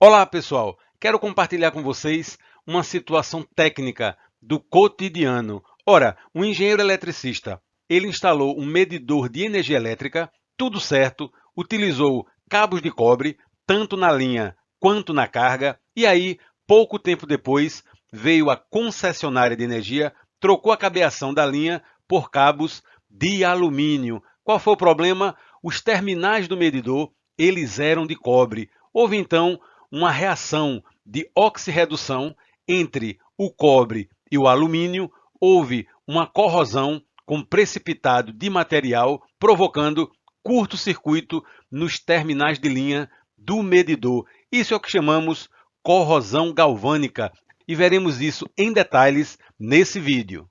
Olá, pessoal! Quero compartilhar com vocês uma situação técnica do cotidiano. Ora, um engenheiro eletricista, ele instalou um medidor de energia elétrica, tudo certo, utilizou cabos de cobre, tanto na linha quanto na carga, e aí, pouco tempo depois, veio a concessionária de energia, trocou a cabeação da linha por cabos de alumínio. Qual foi o problema? Os terminais do medidor, eles eram de cobre. Houve então uma reação de oxirredução entre o cobre e o alumínio, houve uma corrosão com precipitado de material, provocando curto-circuito nos terminais de linha do medidor. Isso é o que chamamos corrosão galvânica e veremos isso em detalhes nesse vídeo.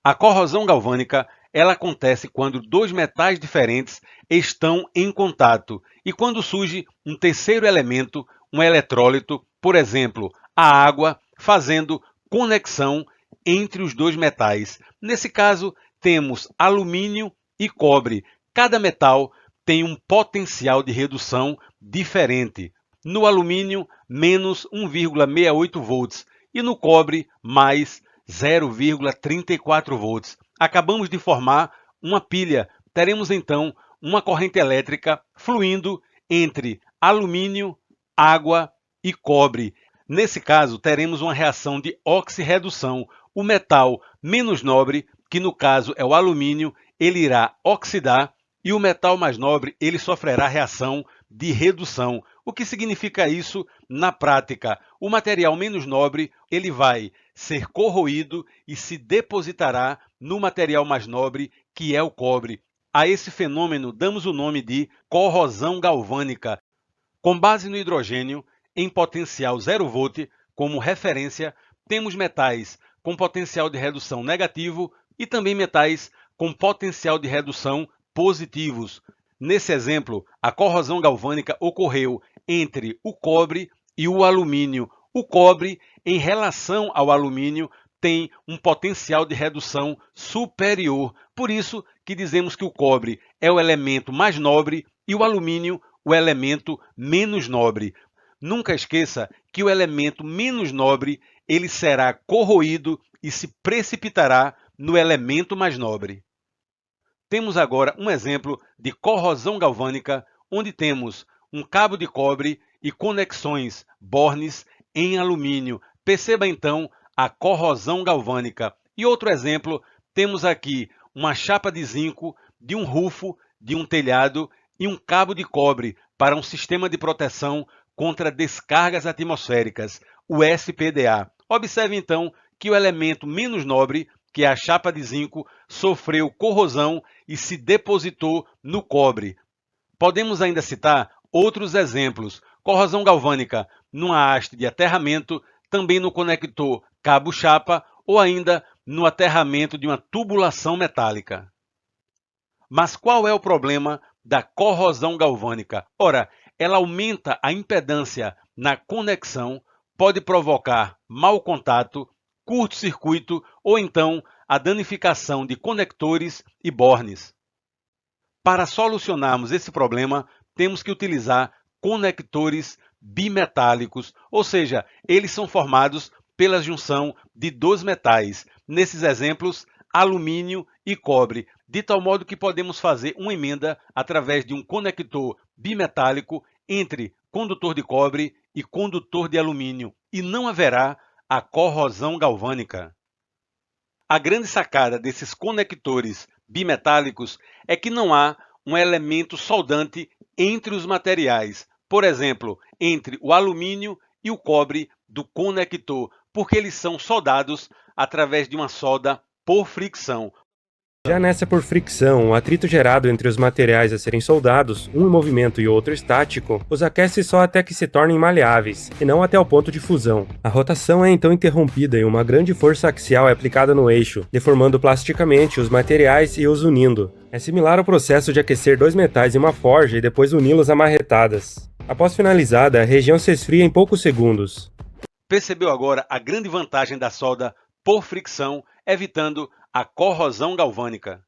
A corrosão galvânica ela acontece quando dois metais diferentes estão em contato e quando surge um terceiro elemento, um eletrólito, por exemplo, a água, fazendo conexão entre os dois metais. Nesse caso, temos alumínio e cobre. Cada metal tem um potencial de redução diferente. No alumínio, menos 1,68 volts e no cobre, mais 0,34 volts. Acabamos de formar uma pilha. Teremos então uma corrente elétrica fluindo entre alumínio, água e cobre. Nesse caso, teremos uma reação de oxirredução. O metal menos nobre, que no caso é o alumínio, ele irá oxidar e o metal mais nobre ele sofrerá reação de redução. O que significa isso na prática? O material menos nobre ele vai ser corroído e se depositará no material mais nobre, que é o cobre. A esse fenômeno damos o nome de corrosão galvânica. Com base no hidrogênio, em potencial 0 volt, como referência, temos metais com potencial de redução negativo e também metais com potencial de redução positivos. Nesse exemplo, a corrosão galvânica ocorreu entre o cobre e o alumínio. O cobre, em relação ao alumínio, tem um potencial de redução superior. Por isso que dizemos que o cobre é o elemento mais nobre e o alumínio o elemento menos nobre. Nunca esqueça que o elemento menos nobre ele será corroído e se precipitará no elemento mais nobre. Temos agora um exemplo de corrosão galvânica, onde temos um cabo de cobre e conexões bornes em alumínio. Perceba então a corrosão galvânica. E outro exemplo, temos aqui uma chapa de zinco de um rufo de um telhado e um cabo de cobre para um sistema de proteção contra descargas atmosféricas, o SPDA. Observe então que o elemento menos nobre, que é a chapa de zinco, sofreu corrosão e se depositou no cobre. Podemos ainda citar outros exemplos: corrosão galvânica numa haste de aterramento, também no conector cabo-chapa ou ainda no aterramento de uma tubulação metálica. Mas qual é o problema da corrosão galvânica? Ora, ela aumenta a impedância na conexão, pode provocar mau contato, curto-circuito ou então a danificação de conectores e bornes. Para solucionarmos esse problema, temos que utilizar conectores bimetálicos, ou seja, eles são formados pela junção de dois metais, nesses exemplos, alumínio e cobre, de tal modo que podemos fazer uma emenda através de um conector bimetálico entre condutor de cobre e condutor de alumínio, e não haverá a corrosão galvânica. A grande sacada desses conectores bimetálicos é que não há um elemento soldante entre os materiais, por exemplo, entre o alumínio e o cobre do conector, porque eles são soldados através de uma solda por fricção. Já nessa por fricção, o atrito gerado entre os materiais a serem soldados, um em movimento e outro estático, os aquece só até que se tornem maleáveis, e não até o ponto de fusão. A rotação é então interrompida e uma grande força axial é aplicada no eixo, deformando plasticamente os materiais e os unindo. É similar ao processo de aquecer dois metais em uma forja e depois uni-los a marretadas. Após finalizada, a região se esfria em poucos segundos. Percebeu agora a grande vantagem da solda por fricção, evitando a corrosão galvânica.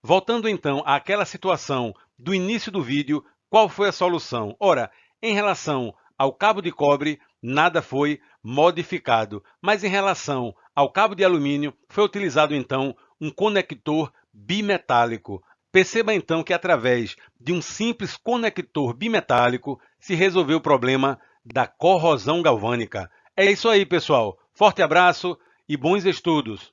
Voltando então àquela situação do início do vídeo, qual foi a solução? Ora, em relação ao cabo de cobre, nada foi modificado, mas em relação ao cabo de alumínio, foi utilizado então um conector bimetálico. Perceba então que através de um simples conector bimetálico se resolveu o problema da corrosão galvânica. É isso aí, pessoal. Forte abraço e bons estudos!